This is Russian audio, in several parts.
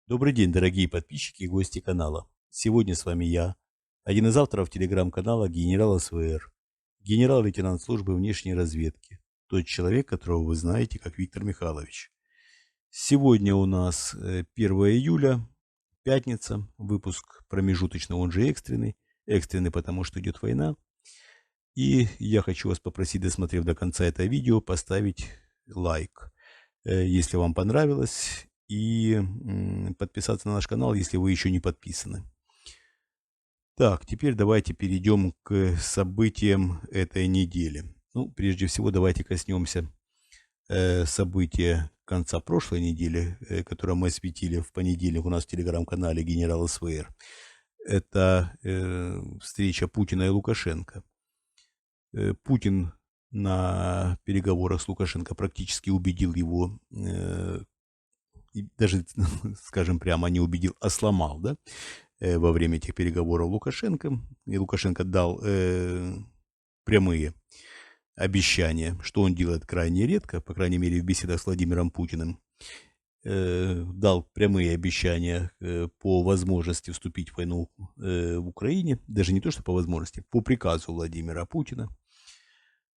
Добрый день, дорогие подписчики и гости канала. Сегодня с вами я, один из авторов телеграм-канала генерал СВР, генерал-лейтенант службы внешней разведки, тот человек, которого вы знаете как Виктор Михайлович. Сегодня у нас 1 июля, пятница, выпуск промежуточный, он же экстренный. Экстренный, потому что идет война. И я хочу вас попросить, досмотрев до конца это видео, поставить лайк, если вам понравилось, и подписаться на наш канал, если вы еще не подписаны. Так, теперь давайте перейдем к событиям этой недели. Ну, прежде всего, давайте коснемся события конца прошлой недели, которое мы осветили в понедельник у нас в телеграм-канале «Генерал СВР». Это встреча Путина и Лукашенко. Путин на переговорах с Лукашенко практически убедил его, даже, скажем прямо, не убедил, а сломал, да, во время этих переговоров Лукашенко. И Лукашенко дал прямые обещания, что он делает крайне редко, по крайней мере в беседах с Владимиром Путиным. Дал прямые обещания по возможности вступить в войну в Украине, даже не то, что по возможности, по приказу Владимира Путина.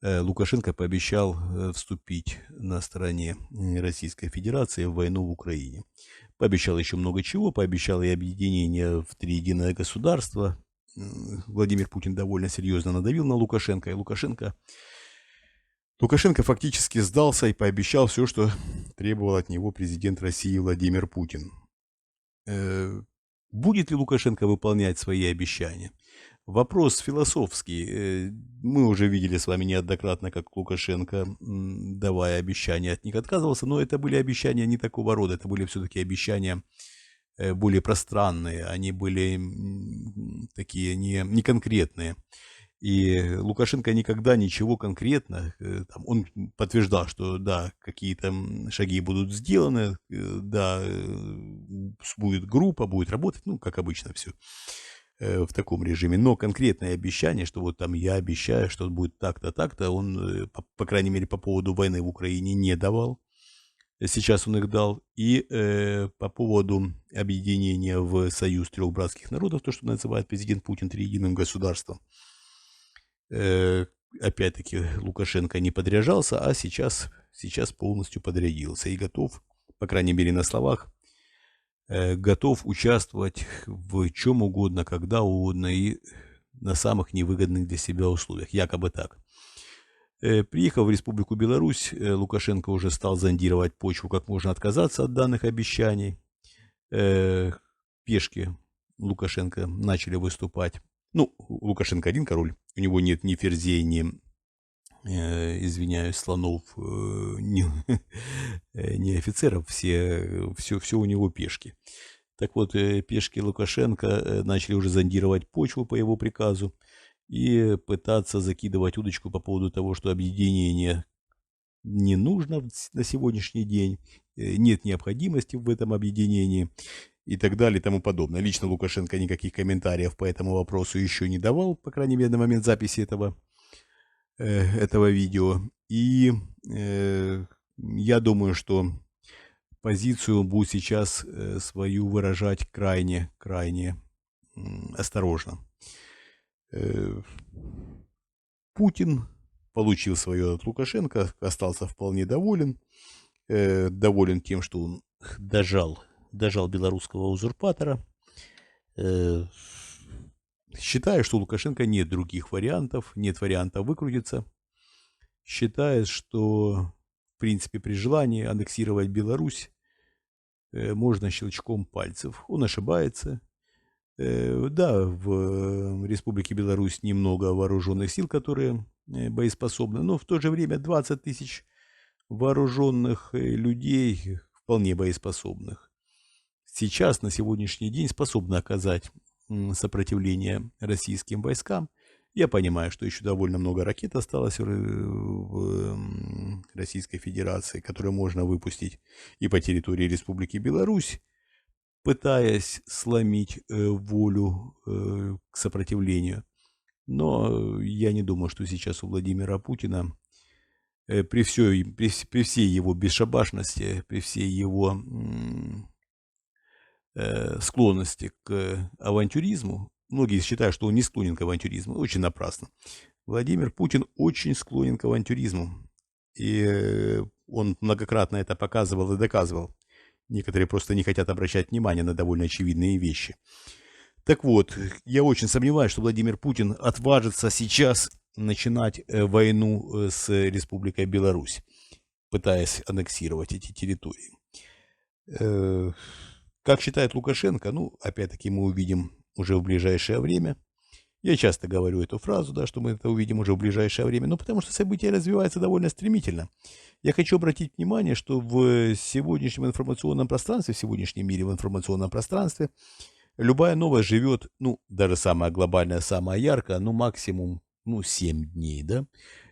Лукашенко пообещал вступить на стороне Российской Федерации в войну в Украине. Пообещал еще много чего, пообещал и объединение в триединое государство. Владимир Путин довольно серьезно надавил на Лукашенко, и Лукашенко фактически сдался и пообещал все, что требовал от него президент России Владимир Путин. Будет ли Лукашенко выполнять свои обещания? Вопрос философский. Мы уже видели с вами неоднократно, как Лукашенко, давая обещания, от них отказывался, но это были обещания не такого рода, это были все-таки обещания более пространные, они были такие не конкретные. И Лукашенко никогда ничего конкретно, он подтверждал, что да, какие-то шаги будут сделаны, да, будет группа, будет работать, ну, как обычно все в таком режиме, но конкретное обещание, что вот там я обещаю, что будет так-то, так-то, он, по крайней мере, по поводу войны в Украине не давал. Сейчас он их дал. И по поводу объединения в союз трех братских народов, то, что называет президент Путин триединым государством, опять-таки Лукашенко не подряжался, а сейчас полностью подрядился и готов, по крайней мере на словах, готов участвовать в чем угодно, когда угодно и на самых невыгодных для себя условиях, якобы так. Приехав в Республику Беларусь, Лукашенко уже стал зондировать почву, как можно отказаться от данных обещаний. Пешки Лукашенко начали выступать. Ну, Лукашенко один король, у него нет ни ферзей, ни, извиняюсь, слонов, ни офицеров, все у него пешки. Так вот, пешки Лукашенко начали уже зондировать почву по его приказу и пытаться закидывать удочку по поводу того, что объединение не нужно на сегодняшний день, нет необходимости в этом объединении и так далее и тому подобное. Лично Лукашенко никаких комментариев по этому вопросу еще не давал, по крайней мере, на момент записи этого видео. И я думаю, что позицию он будет сейчас свою выражать крайне осторожно. Путин получил свое от Лукашенко, остался вполне доволен. Доволен тем, что он дожал белорусского узурпатора. Считаю, что у Лукашенко нет других вариантов, нет варианта выкрутиться. Считает, что, в принципе, при желании аннексировать Беларусь можно щелчком пальцев. Он ошибается. Да, в Республике Беларусь немного вооруженных сил, которые боеспособны, но в то же время 20 тысяч вооруженных людей, вполне боеспособных, сейчас, на сегодняшний день, способны оказать сопротивление российским войскам. Я понимаю, что еще довольно много ракет осталось в Российской Федерации, которые можно выпустить и по территории Республики Беларусь, пытаясь сломить волю к сопротивлению. Но я не думаю, что сейчас у Владимира Путина при всей его бесшабашности, при всей его склонности к авантюризму. Многие считают, что он не склонен к авантюризму. Очень напрасно. Владимир Путин очень склонен к авантюризму. И он многократно это показывал и доказывал. Некоторые просто не хотят обращать внимание на довольно очевидные вещи. Так вот, я очень сомневаюсь, что Владимир Путин отважится сейчас начинать войну с Республикой Беларусь, пытаясь аннексировать эти территории. Как считает Лукашенко, ну, опять-таки мы увидим уже в ближайшее время. Я часто говорю эту фразу, да, что мы это увидим уже в ближайшее время, но потому что события развиваются довольно стремительно. Я хочу обратить внимание, что в сегодняшнем информационном пространстве, в сегодняшнем мире в информационном пространстве, любая новость живет, ну, даже самая глобальная, самая яркая, ну, максимум, ну, 7 дней, да.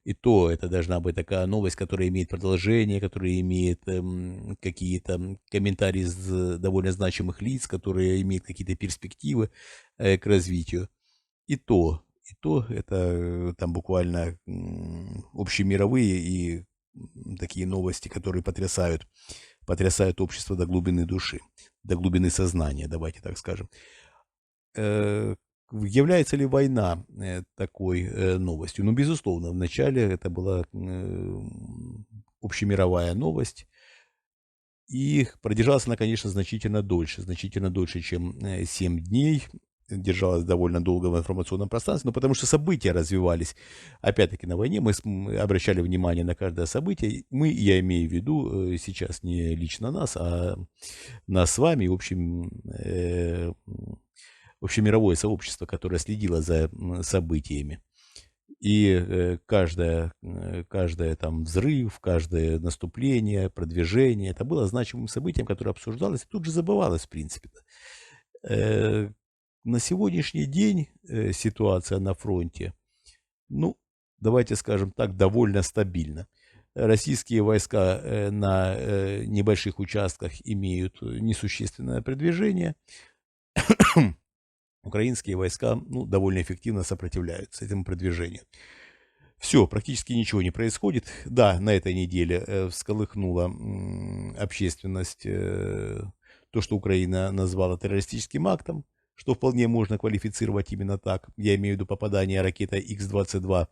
И то это должна быть такая новость, которая имеет продолжение, которая имеет какие-то комментарии довольно значимых лиц, которые имеют какие-то перспективы к развитию. И то это там буквально общемировые и такие новости, которые потрясают общество до глубины души, до глубины сознания, давайте так скажем. Является ли война такой новостью? Ну, безусловно, вначале это была общемировая новость, и продержалась она, конечно, значительно дольше, чем 7 дней, держалась довольно долго в информационном пространстве, но потому что события развивались. Опять-таки на войне мы обращали внимание на каждое событие. Я имею в виду сейчас не лично нас, а нас с вами, общемировое сообщество, которое следило за событиями. И каждое там взрыв, каждое наступление, продвижение, это было значимым событием, которое обсуждалось и тут же забывалось, в принципе. На сегодняшний день ситуация на фронте, ну, давайте скажем так, довольно стабильна. Российские войска на небольших участках имеют несущественное продвижение. Украинские войска, ну, довольно эффективно сопротивляются этому продвижению. Все, практически ничего не происходит. Да, на этой неделе всколыхнула общественность то, что Украина назвала террористическим актом, что вполне можно квалифицировать именно так. Я имею в виду попадание ракеты Х-22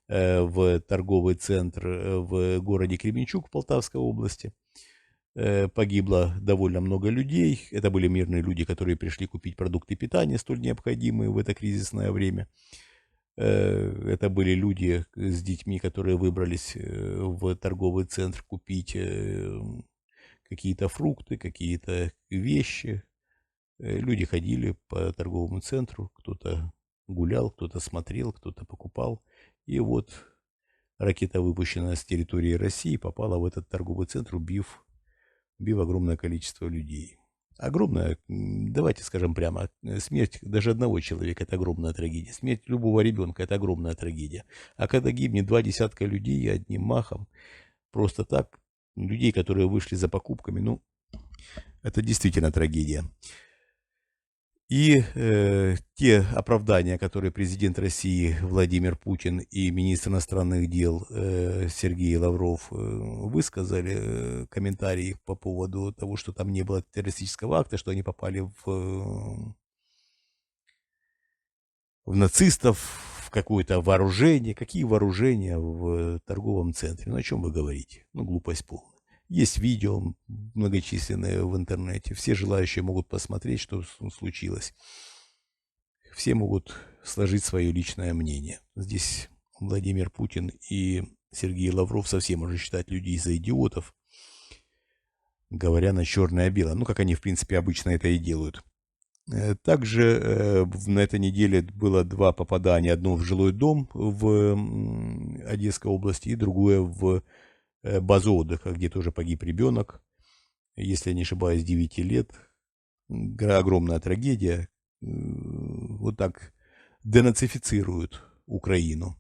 в торговый центр в городе Кременчуг в Полтавской области. Погибло довольно много людей. Это были мирные люди, которые пришли купить продукты питания, столь необходимые в это кризисное время. Это были люди с детьми, которые выбрались в торговый центр купить какие-то фрукты, какие-то вещи. Люди ходили по торговому центру, кто-то гулял, кто-то смотрел, кто-то покупал. И вот ракета, выпущенная с территории России, попала в этот торговый центр, убив огромное количество людей. Огромная, давайте скажем прямо, смерть даже одного человека – это огромная трагедия. Смерть любого ребенка – это огромная трагедия. А когда гибнет 20 людей одним махом, просто так, людей, которые вышли за покупками, ну, это действительно трагедия. И те оправдания, которые президент России Владимир Путин и министр иностранных дел Сергей Лавров высказали, комментарии по поводу того, что там не было террористического акта, что они попали в нацистов, в какое-то вооружение. Какие вооружения в торговом центре? Ну, о чем вы говорите? Ну, глупость полная. Есть видео многочисленные в интернете. Все желающие могут посмотреть, что случилось. Все могут сложить свое личное мнение. Здесь Владимир Путин и Сергей Лавров совсем уже считают людей за идиотов, говоря на черное-белое. Ну, как они, в принципе, обычно это и делают. Также на этой неделе было 2 попадания. Одно в жилой дом в Одесской области и другое в базу отдыха, где тоже погиб ребенок, если я не ошибаюсь, 9 лет. Огромная трагедия. Вот так денацифицируют Украину.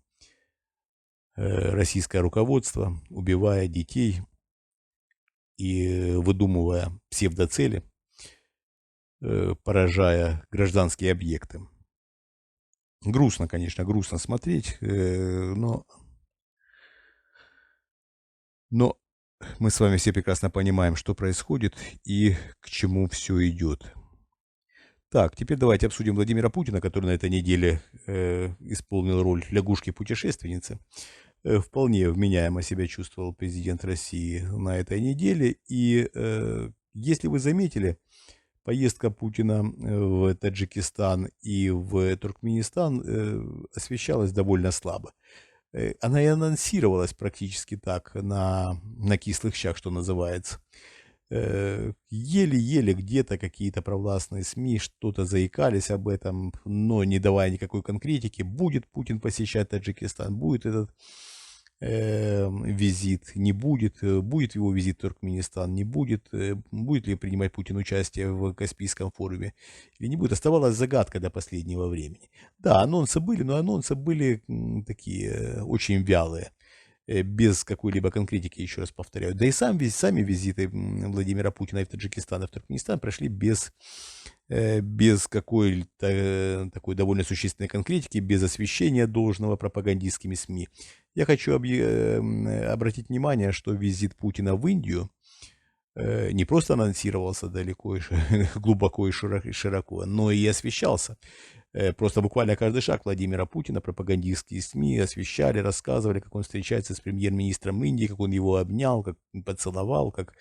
Российское руководство, убивая детей и выдумывая псевдоцели, поражая гражданские объекты. Грустно, конечно, грустно смотреть, но мы с вами все прекрасно понимаем, что происходит и к чему все идет. Так, теперь давайте обсудим Владимира Путина, который на этой неделе исполнил роль лягушки-путешественницы. Вполне вменяемо себя чувствовал президент России на этой неделе. И если вы заметили, поездка Путина в Таджикистан и в Туркменистан освещалась довольно слабо. Она и анонсировалась практически так, на кислых щах, что называется. Еле-еле где-то какие-то провластные СМИ что-то заикались об этом, но не давая никакой конкретики. Будет Путин посещать Таджикистан, будет этот визит, не будет, будет его визит в Туркменистан, не будет, будет ли принимать Путин участие в Каспийском форуме или не будет. Оставалась загадка до последнего времени. Да, анонсы были, но анонсы были такие очень вялые, без какой-либо конкретики, еще раз повторяю. Да и сами визиты Владимира Путина и в Таджикистан, и в Туркменистан прошли без какой-то такой довольно существенной конкретики, без освещения должного пропагандистскими СМИ. Я хочу обратить внимание, что визит Путина в Индию не просто анонсировался далеко, глубоко и широко, но и освещался. Просто буквально каждый шаг Владимира Путина пропагандистские СМИ освещали, рассказывали, как он встречается с премьер-министром Индии, как он его обнял, как поцеловал, как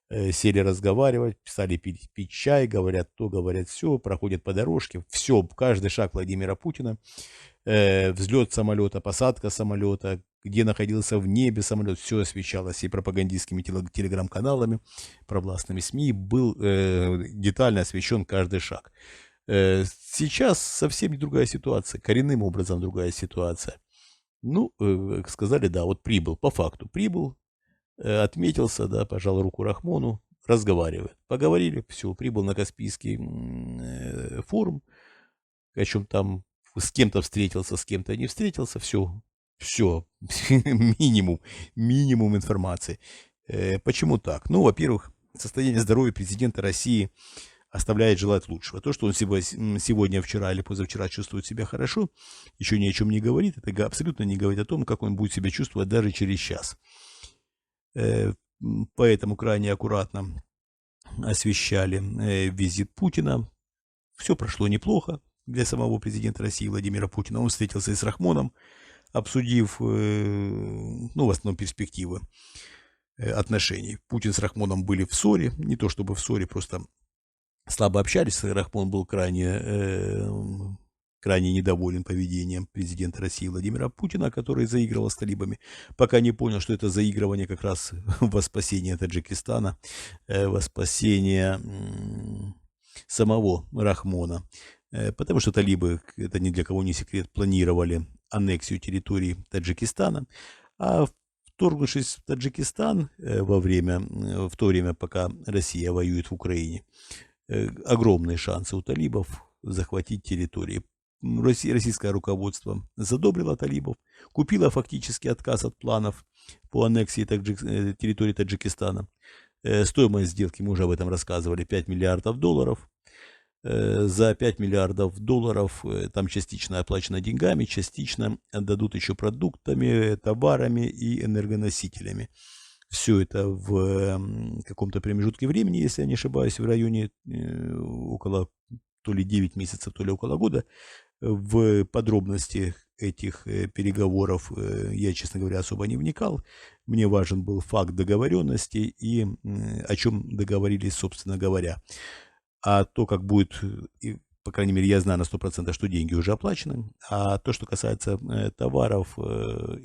сели разговаривать, стали пить чай, говорят то, говорят все, проходят по дорожке. Все, каждый шаг Владимира Путина, взлет самолета, посадка самолета, где находился в небе самолет, все освещалось и пропагандистскими телеграм-каналами, провластными СМИ, был детально освещен каждый шаг. Сейчас совсем другая ситуация, коренным образом другая ситуация. Ну, сказали, да, вот прибыл, по факту прибыл, отметился, да, пожал руку Рахмону, разговаривает. Поговорили, все, прибыл на Каспийский форум, о чем там с кем-то встретился, с кем-то не встретился, все, минимум информации. Почему так? Ну, во-первых, состояние здоровья президента России оставляет желать лучшего. То, что он сегодня, вчера или позавчера чувствует себя хорошо, еще ни о чем не говорит. Это абсолютно не говорит о том, как он будет себя чувствовать даже через час. Поэтому крайне аккуратно освещали визит Путина. Все прошло неплохо для самого президента России Владимира Путина. Он встретился и с Рахмоном, обсудив, ну, в основном перспективы отношений. Путин с Рахмоном были в ссоре, не то чтобы в ссоре, просто слабо общались. Рахмон был крайне недоволен поведением президента России Владимира Путина, который заигрывал с талибами, пока не понял, что это заигрывание как раз во спасение Таджикистана, во спасение самого Рахмона. Потому что талибы, это ни для кого не секрет, планировали аннексию территории Таджикистана, а вторгнувшись в Таджикистан в то время, пока Россия воюет в Украине, огромные шансы у талибов захватить территории. Российское руководство задобрило талибов, купило фактически отказ от планов по аннексии территории Таджикистана. Стоимость сделки, мы уже об этом рассказывали, $5 миллиардов. За $5 миллиардов там частично оплачено деньгами, частично отдадут еще продуктами, товарами и энергоносителями. Все это в каком-то промежутке времени, если я не ошибаюсь, в районе около то ли 9 месяцев, то ли около года. В подробности этих переговоров я, честно говоря, особо не вникал. Мне важен был факт договоренности и о чем договорились, собственно говоря. А то, как будет, по крайней мере, я знаю на 100%, что деньги уже оплачены. А то, что касается товаров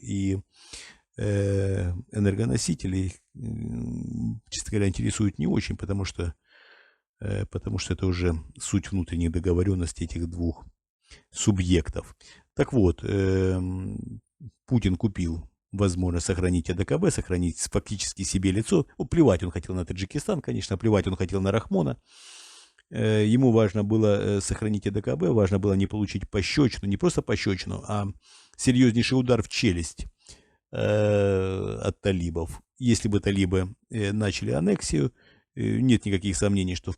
и энергоносителей, честно говоря, интересует не очень, потому что это уже суть внутренних договоренностей этих двух субъектов. Так вот, Путин купил возможность сохранить АДКБ, сохранить фактически себе лицо. Плевать он хотел на Таджикистан, конечно, плевать он хотел на Рахмона. Ему важно было сохранить АДКБ, важно было не получить пощечину, не просто пощечину, а серьезнейший удар в челюсть от талибов. Если бы талибы начали аннексию, Нет никаких сомнений, что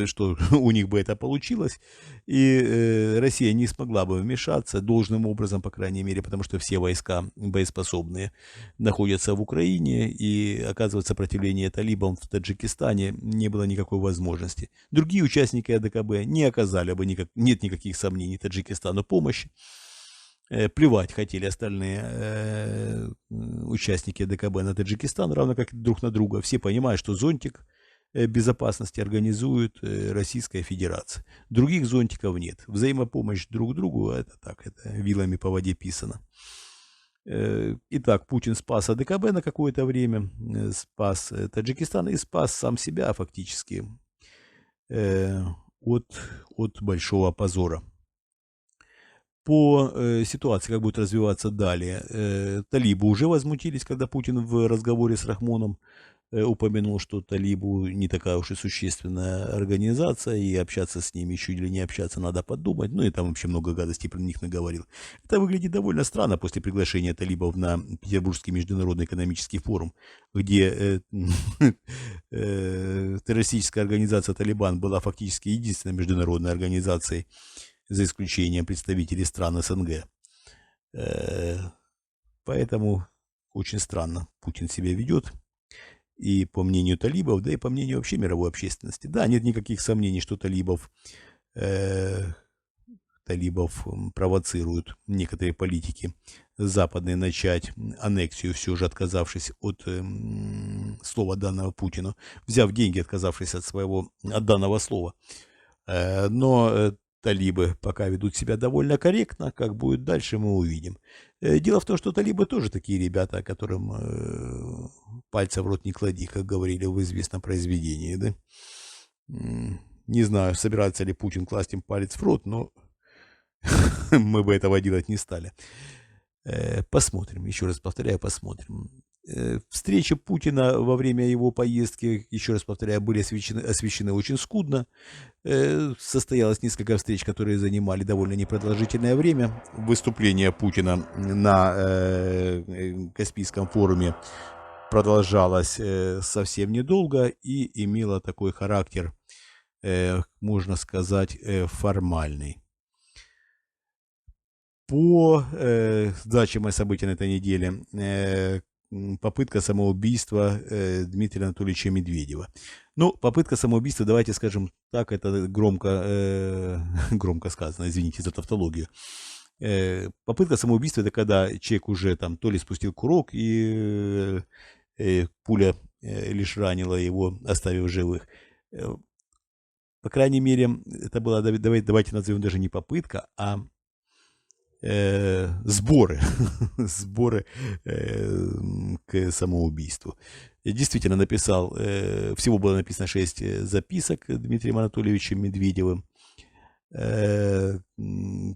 что у них бы это получилось, и Россия не смогла бы вмешаться должным образом, по крайней мере, потому что все войска боеспособные находятся в Украине, и оказывать сопротивление талибам в Таджикистане не было никакой возможности. Другие участники АДКБ не оказали бы нет никаких сомнений Таджикистану помощи. Плевать хотели остальные участники АДКБ на Таджикистан, равно как и друг на друга. Все понимают, что зонтик безопасности организует Российская Федерация. Других зонтиков нет. Взаимопомощь друг другу, это так, это вилами по воде писано. Итак, Путин спас АДКБ на какое-то время, спас Таджикистан и спас сам себя фактически от большого позора. По ситуации, как будет развиваться далее, талибы уже возмутились, когда Путин в разговоре с Рахмоном упомянул, что талибу не такая уж и существенная организация, и общаться с ними еще или не общаться надо подумать, ну и там вообще много гадостей про них наговорил. Это выглядит довольно странно после приглашения талибов на Петербургский международный экономический форум, где террористическая организация «Талибан» была фактически единственной международной организацией, за исключением представителей стран СНГ. Поэтому очень странно Путин себя ведет. И по мнению талибов, да и по мнению вообще мировой общественности. Да, нет никаких сомнений, что талибов провоцируют некоторые политики западные начать аннексию, все же отказавшись от слова данного Путину, взяв деньги, отказавшись от данного слова. Но талибы пока ведут себя довольно корректно. Как будет дальше, мы увидим. Дело в том, что талибы тоже такие ребята, которым пальца в рот не клади, как говорили в известном произведении. Да? Не знаю, собирается ли Путин класть им палец в рот, но мы бы этого делать не стали. Посмотрим, еще раз повторяю, посмотрим. Встречи Путина во время его поездки, еще раз повторяю, были освещены очень скудно. Состоялось несколько встреч, которые занимали довольно непродолжительное время. Выступление Путина на Каспийском форуме продолжалось совсем недолго и имело такой характер, можно сказать, формальный. По значимым событиям на этой неделе попытка самоубийства Дмитрия Анатольевича Медведева. Ну, попытка самоубийства, давайте скажем так, это громко сказано, извините за тавтологию. Попытка самоубийства — это когда человек уже там то ли спустил курок, и пуля лишь ранила его, оставив живых. По крайней мере, это была, давайте назовем даже не попытка, а сборы к самоубийству. Я действительно написал, всего было написано 6 записок Дмитрием Анатольевичем Медведевым,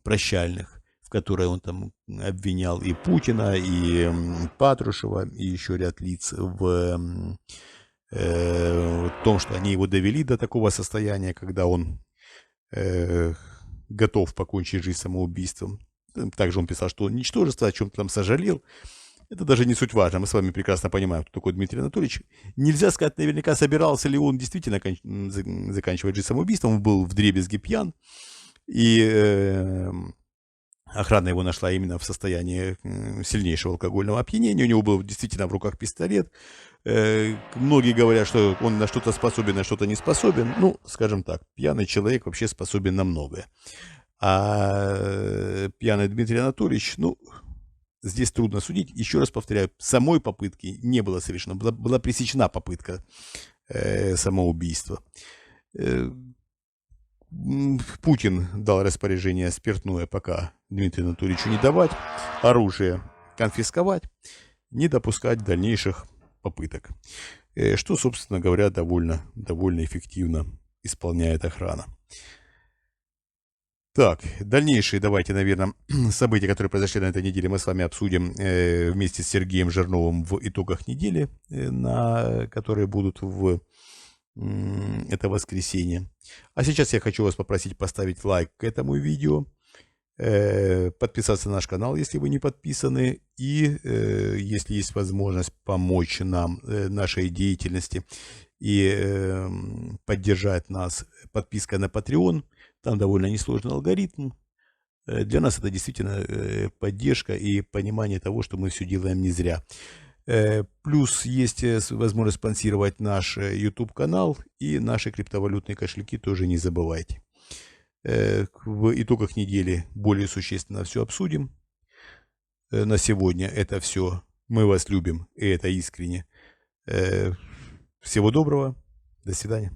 прощальных, в которой он там обвинял и Путина, и Патрушева, и еще ряд лиц в том, что они его довели до такого состояния, когда он готов покончить жизнь самоубийством. Также он писал, что он ничтожество, о чем-то там сожалел. Это даже не суть важно. Мы с вами прекрасно понимаем, кто такой Дмитрий Анатольевич. Нельзя сказать наверняка, собирался ли он действительно заканчивать жизнь самоубийством. Он был вдребезги пьян. И охрана его нашла именно в состоянии сильнейшего алкогольного опьянения. У него был действительно в руках пистолет. Многие говорят, что он на что-то способен, на что-то не способен. Ну, скажем так, пьяный человек вообще способен на многое. А пьяный Дмитрий Анатольевич, ну, здесь трудно судить. Еще раз повторяю, самой попытки не было совершено. Была пресечена попытка самоубийства. Путин дал распоряжение спиртное пока Дмитрию Анатольевичу не давать, оружие конфисковать, не допускать дальнейших попыток. Что, собственно говоря, довольно эффективно исполняет охрана. Так, дальнейшие, давайте, наверное, события, которые произошли на этой неделе, мы с вами обсудим вместе с Сергеем Жирновым в итогах недели, которые будут в это воскресенье. А сейчас я хочу вас попросить поставить лайк к этому видео, подписаться на наш канал, если вы не подписаны, и если есть возможность помочь нам, нашей деятельности, и поддержать нас подпиской на Patreon. Там довольно несложный алгоритм. Для нас это действительно поддержка и понимание того, что мы все делаем не зря. Плюс есть возможность спонсировать наш YouTube-канал и наши криптовалютные кошельки, тоже не забывайте. В итогах недели более существенно все обсудим. На сегодня это все. Мы вас любим, и это искренне. Всего доброго. До свидания.